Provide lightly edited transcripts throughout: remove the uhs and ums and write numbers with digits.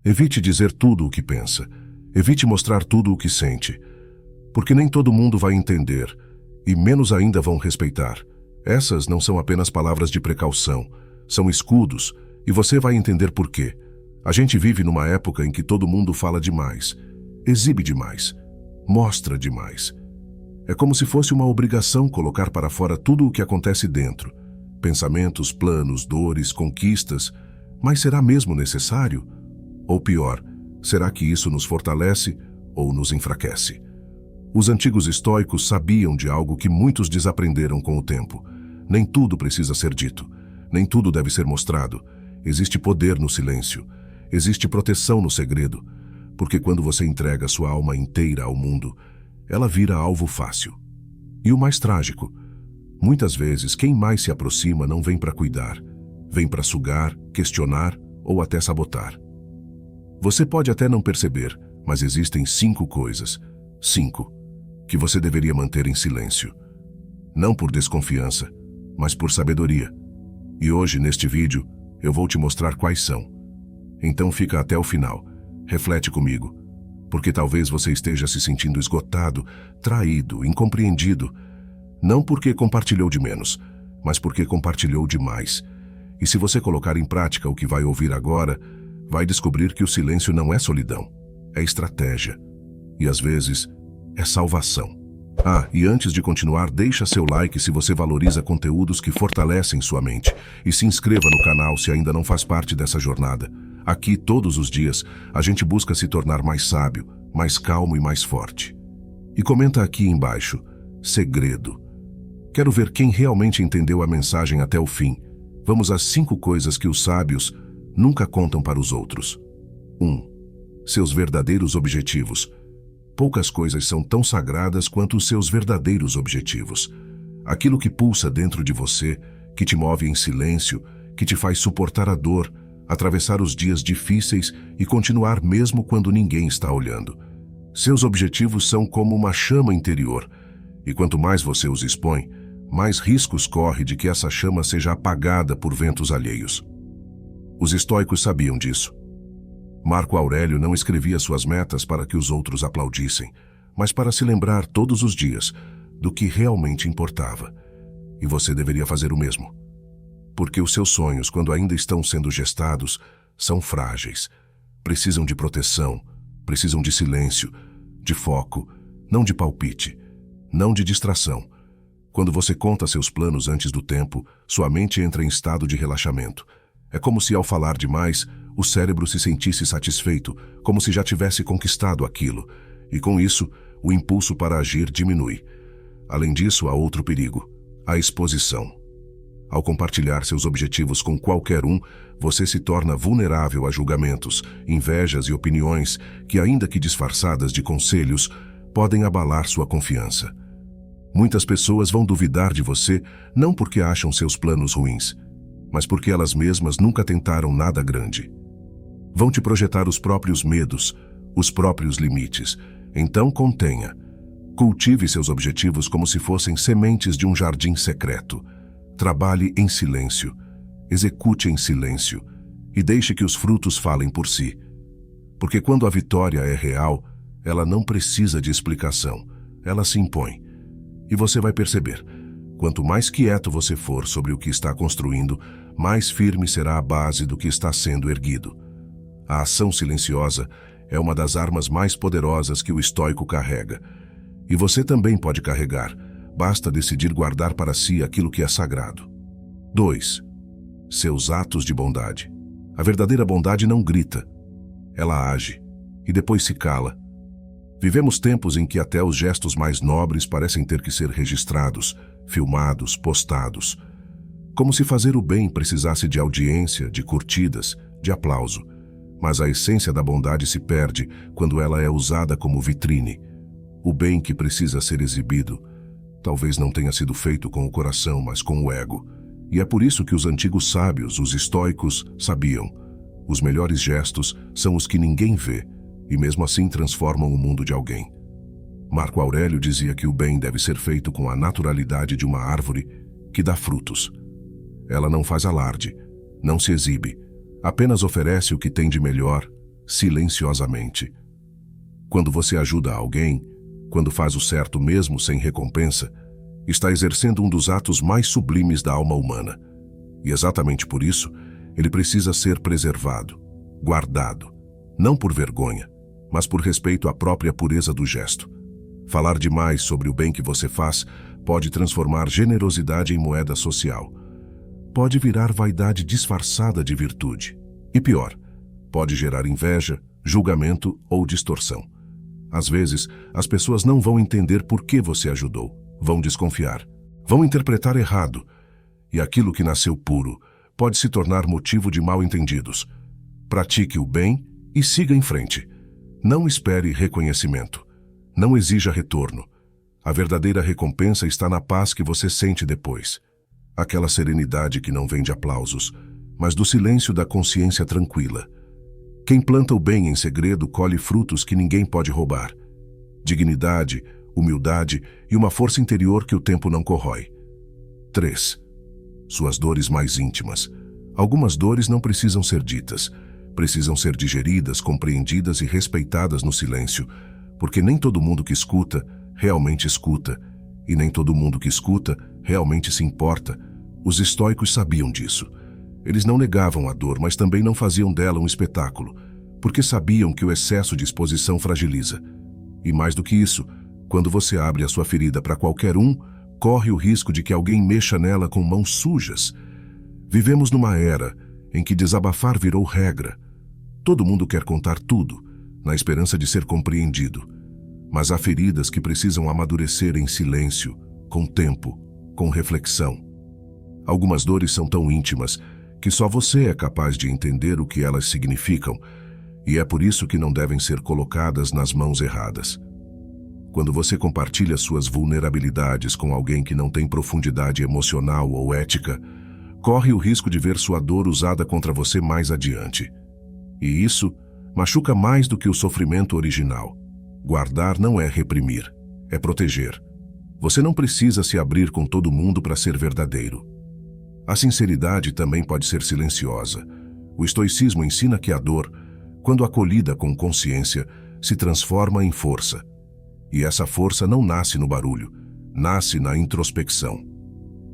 Evite dizer tudo o que pensa. Evite mostrar tudo o que sente. Porque nem todo mundo vai entender, e menos ainda vão respeitar. Essas não são apenas palavras de precaução, são escudos, e você vai entender por quê. A gente vive numa época em que todo mundo fala demais, exibe demais, mostra demais. É como se fosse uma obrigação colocar para fora tudo o que acontece dentro. Pensamentos, planos, dores, conquistas. Mas será mesmo necessário? Ou pior, será que isso nos fortalece ou nos enfraquece? Os antigos estoicos sabiam de algo que muitos desaprenderam com o tempo. Nem tudo precisa ser dito, nem tudo deve ser mostrado. Existe poder no silêncio, existe proteção no segredo, porque quando você entrega sua alma inteira ao mundo, ela vira alvo fácil. E o mais trágico, muitas vezes quem mais se aproxima não vem para cuidar, vem para sugar, questionar ou até sabotar. Você pode até não perceber, mas existem 5 coisas, 5, que você deveria manter em silêncio. Não por desconfiança, mas por sabedoria. E hoje, neste vídeo, eu vou te mostrar quais são. Então fica até o final, reflete comigo, porque talvez você esteja se sentindo esgotado, traído, incompreendido, não porque compartilhou de menos, mas porque compartilhou demais. E se você colocar em prática o que vai ouvir agora, vai descobrir que o silêncio não é solidão, é estratégia. E às vezes, é salvação. E antes de continuar, deixa seu like se você valoriza conteúdos que fortalecem sua mente. E se inscreva no canal se ainda não faz parte dessa jornada. Aqui, todos os dias, a gente busca se tornar mais sábio, mais calmo e mais forte. E comenta aqui embaixo, segredo. Quero ver quem realmente entendeu a mensagem até o fim. Vamos às 5 coisas que os sábios nunca contam para os outros. 1. Seus verdadeiros objetivos. Poucas coisas são tão sagradas quanto os seus verdadeiros objetivos. Aquilo que pulsa dentro de você, que te move em silêncio, que te faz suportar a dor, atravessar os dias difíceis e continuar mesmo quando ninguém está olhando. Seus objetivos são como uma chama interior, e quanto mais você os expõe, mais riscos corre de que essa chama seja apagada por ventos alheios. Os estoicos sabiam disso. Marco Aurélio não escrevia suas metas para que os outros aplaudissem, mas para se lembrar todos os dias do que realmente importava. E você deveria fazer o mesmo. Porque os seus sonhos, quando ainda estão sendo gestados, são frágeis. Precisam de proteção, precisam de silêncio, de foco, não de palpite, não de distração. Quando você conta seus planos antes do tempo, sua mente entra em estado de relaxamento. É como se, ao falar demais, o cérebro se sentisse satisfeito, como se já tivesse conquistado aquilo. E com isso, o impulso para agir diminui. Além disso, há outro perigo: a exposição. Ao compartilhar seus objetivos com qualquer um, você se torna vulnerável a julgamentos, invejas e opiniões que, ainda que disfarçadas de conselhos, podem abalar sua confiança. Muitas pessoas vão duvidar de você não porque acham seus planos ruins, mas porque elas mesmas nunca tentaram nada grande. Vão te projetar os próprios medos, os próprios limites. Então contenha. Cultive seus objetivos como se fossem sementes de um jardim secreto. Trabalhe em silêncio, execute em silêncio e deixe que os frutos falem por si. Porque quando a vitória é real, ela não precisa de explicação, ela se impõe. E você vai perceber, quanto mais quieto você for sobre o que está construindo, mais firme será a base do que está sendo erguido. A ação silenciosa é uma das armas mais poderosas que o estoico carrega. E você também pode carregar, basta decidir guardar para si aquilo que é sagrado. 2. Seus atos de bondade. A verdadeira bondade não grita, ela age, e depois se cala. Vivemos tempos em que até os gestos mais nobres parecem ter que ser registrados, filmados, postados. Como se fazer o bem precisasse de audiência, de curtidas, de aplauso. Mas a essência da bondade se perde quando ela é usada como vitrine. O bem que precisa ser exibido talvez não tenha sido feito com o coração, mas com o ego. E é por isso que os antigos sábios, os estoicos, sabiam: os melhores gestos são os que ninguém vê, e mesmo assim transformam o mundo de alguém. Marco Aurélio dizia que o bem deve ser feito com a naturalidade de uma árvore que dá frutos. Ela não faz alarde, não se exibe, apenas oferece o que tem de melhor, silenciosamente. Quando você ajuda alguém, quando faz o certo mesmo sem recompensa, está exercendo um dos atos mais sublimes da alma humana. E exatamente por isso, ele precisa ser preservado, guardado, não por vergonha, mas por respeito à própria pureza do gesto. Falar demais sobre o bem que você faz pode transformar generosidade em moeda social. Pode virar vaidade disfarçada de virtude. E pior, pode gerar inveja, julgamento ou distorção. Às vezes, as pessoas não vão entender por que você ajudou, vão desconfiar, vão interpretar errado, e aquilo que nasceu puro pode se tornar motivo de mal-entendidos. Pratique o bem e siga em frente. Não espere reconhecimento. Não exija retorno. A verdadeira recompensa está na paz que você sente depois. Aquela serenidade que não vem de aplausos, mas do silêncio da consciência tranquila. Quem planta o bem em segredo colhe frutos que ninguém pode roubar. Dignidade, humildade e uma força interior que o tempo não corrói. 3. Suas dores mais íntimas. Algumas dores não precisam ser ditas. Precisam ser digeridas, compreendidas e respeitadas no silêncio, porque nem todo mundo que escuta, realmente escuta, e nem todo mundo que escuta, realmente se importa. Os estoicos sabiam disso. Eles não negavam a dor, mas também não faziam dela um espetáculo, porque sabiam que o excesso de exposição fragiliza. E mais do que isso, quando você abre a sua ferida para qualquer um, corre o risco de que alguém mexa nela com mãos sujas. Vivemos numa era em que desabafar virou regra. Todo mundo quer contar tudo, na esperança de ser compreendido. Mas há feridas que precisam amadurecer em silêncio, com tempo, com reflexão. Algumas dores são tão íntimas que só você é capaz de entender o que elas significam, e é por isso que não devem ser colocadas nas mãos erradas. Quando você compartilha suas vulnerabilidades com alguém que não tem profundidade emocional ou ética, corre o risco de ver sua dor usada contra você mais adiante. E isso machuca mais do que o sofrimento original. Guardar não é reprimir, é proteger. Você não precisa se abrir com todo mundo para ser verdadeiro. A sinceridade também pode ser silenciosa. O estoicismo ensina que a dor, quando acolhida com consciência, se transforma em força. E essa força não nasce no barulho, nasce na introspecção.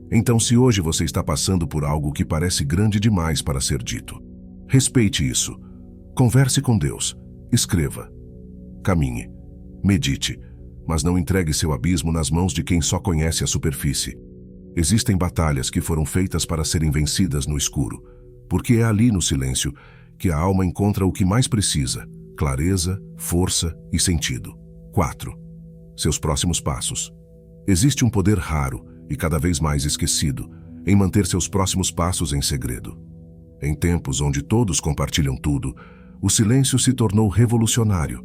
Então, se hoje você está passando por algo que parece grande demais para ser dito, respeite isso. Converse com Deus, escreva, caminhe, medite, mas não entregue seu abismo nas mãos de quem só conhece a superfície. Existem batalhas que foram feitas para serem vencidas no escuro, porque é ali no silêncio que a alma encontra o que mais precisa: clareza, força e sentido. 4. Seus próximos passos. Existe um poder raro e cada vez mais esquecido em manter seus próximos passos em segredo. Em tempos onde todos compartilham tudo, o silêncio se tornou revolucionário.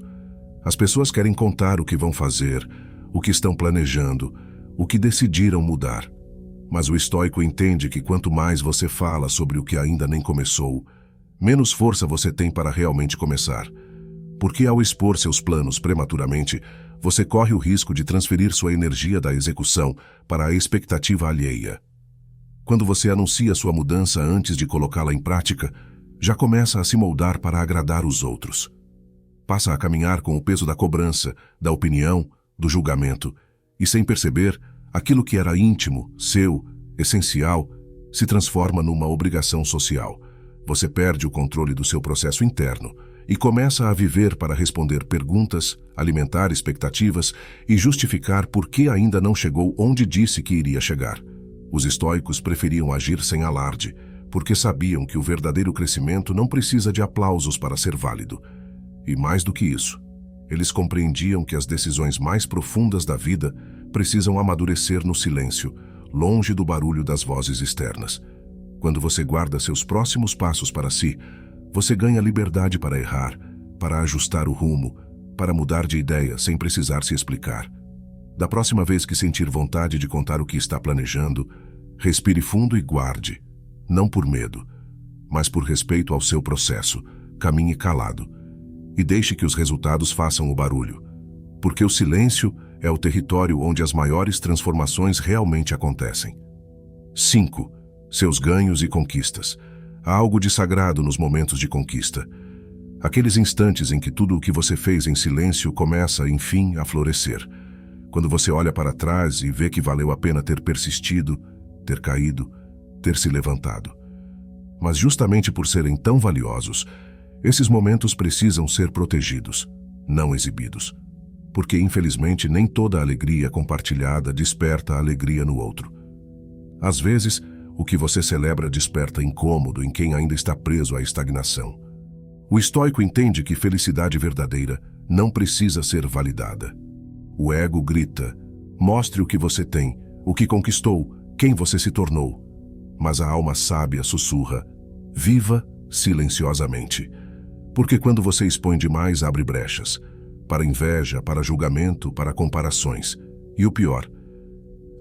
As pessoas querem contar o que vão fazer, o que estão planejando, o que decidiram mudar. Mas o estoico entende que quanto mais você fala sobre o que ainda nem começou, menos força você tem para realmente começar. Porque ao expor seus planos prematuramente, você corre o risco de transferir sua energia da execução para a expectativa alheia. Quando você anuncia sua mudança antes de colocá-la em prática, já começa a se moldar para agradar os outros. Passa a caminhar com o peso da cobrança, da opinião, do julgamento, e sem perceber, aquilo que era íntimo, seu, essencial, se transforma numa obrigação social. Você perde o controle do seu processo interno e começa a viver para responder perguntas, alimentar expectativas e justificar por que ainda não chegou onde disse que iria chegar. Os estoicos preferiam agir sem alarde, porque sabiam que o verdadeiro crescimento não precisa de aplausos para ser válido. E mais do que isso, eles compreendiam que as decisões mais profundas da vida precisam amadurecer no silêncio, longe do barulho das vozes externas. Quando você guarda seus próximos passos para si, você ganha liberdade para errar, para ajustar o rumo, para mudar de ideia sem precisar se explicar. Da próxima vez que sentir vontade de contar o que está planejando, respire fundo e guarde, não por medo, mas por respeito ao seu processo. Caminhe calado e deixe que os resultados façam o barulho, porque o silêncio é o território onde as maiores transformações realmente acontecem. 5. Seus ganhos e conquistas. Há algo de sagrado nos momentos de conquista. Aqueles instantes em que tudo o que você fez em silêncio começa, enfim, a florescer. Quando você olha para trás e vê que valeu a pena ter persistido, ter caído, ter se levantado. Mas justamente por serem tão valiosos, esses momentos precisam ser protegidos, não exibidos. Porque, infelizmente, nem toda alegria compartilhada desperta alegria no outro. Às vezes, o que você celebra desperta incômodo em quem ainda está preso à estagnação. O estoico entende que felicidade verdadeira não precisa ser validada. O ego grita: mostre o que você tem, o que conquistou, quem você se tornou. Mas a alma sábia sussurra: viva silenciosamente. Porque quando você expõe demais, abre brechas. Para inveja, para julgamento, para comparações. E o pior,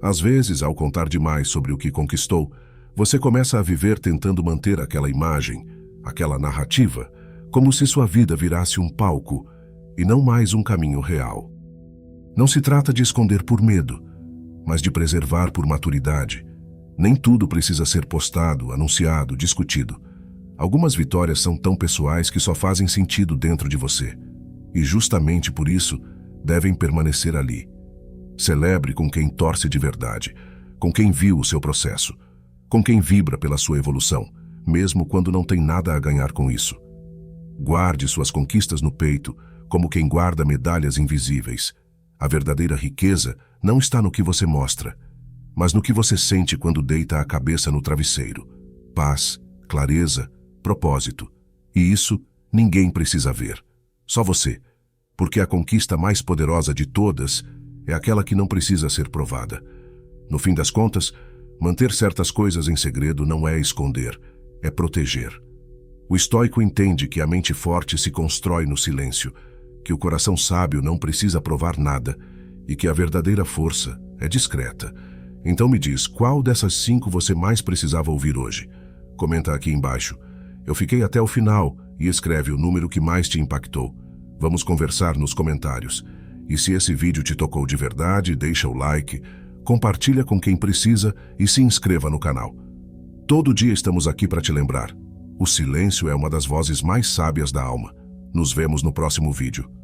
às vezes, ao contar demais sobre o que conquistou, você começa a viver tentando manter aquela imagem, aquela narrativa, como se sua vida virasse um palco e não mais um caminho real. Não se trata de esconder por medo, mas de preservar por maturidade. Nem tudo precisa ser postado, anunciado, discutido. Algumas vitórias são tão pessoais que só fazem sentido dentro de você. E justamente por isso, devem permanecer ali. Celebre com quem torce de verdade, com quem viu o seu processo, com quem vibra pela sua evolução, mesmo quando não tem nada a ganhar com isso. Guarde suas conquistas no peito, como quem guarda medalhas invisíveis. A verdadeira riqueza não está no que você mostra, mas no que você sente quando deita a cabeça no travesseiro. Paz, clareza, propósito. E isso ninguém precisa ver. Só você. Porque a conquista mais poderosa de todas é aquela que não precisa ser provada. No fim das contas, manter certas coisas em segredo não é esconder, é proteger. O estoico entende que a mente forte se constrói no silêncio, que o coração sábio não precisa provar nada e que a verdadeira força é discreta. Então me diz, qual dessas 5 você mais precisava ouvir hoje? Comenta aqui embaixo. Eu fiquei até o final e escreve o número que mais te impactou. Vamos conversar nos comentários. E se esse vídeo te tocou de verdade, deixa o like, compartilha com quem precisa e se inscreva no canal. Todo dia estamos aqui para te lembrar. O silêncio é uma das vozes mais sábias da alma. Nos vemos no próximo vídeo.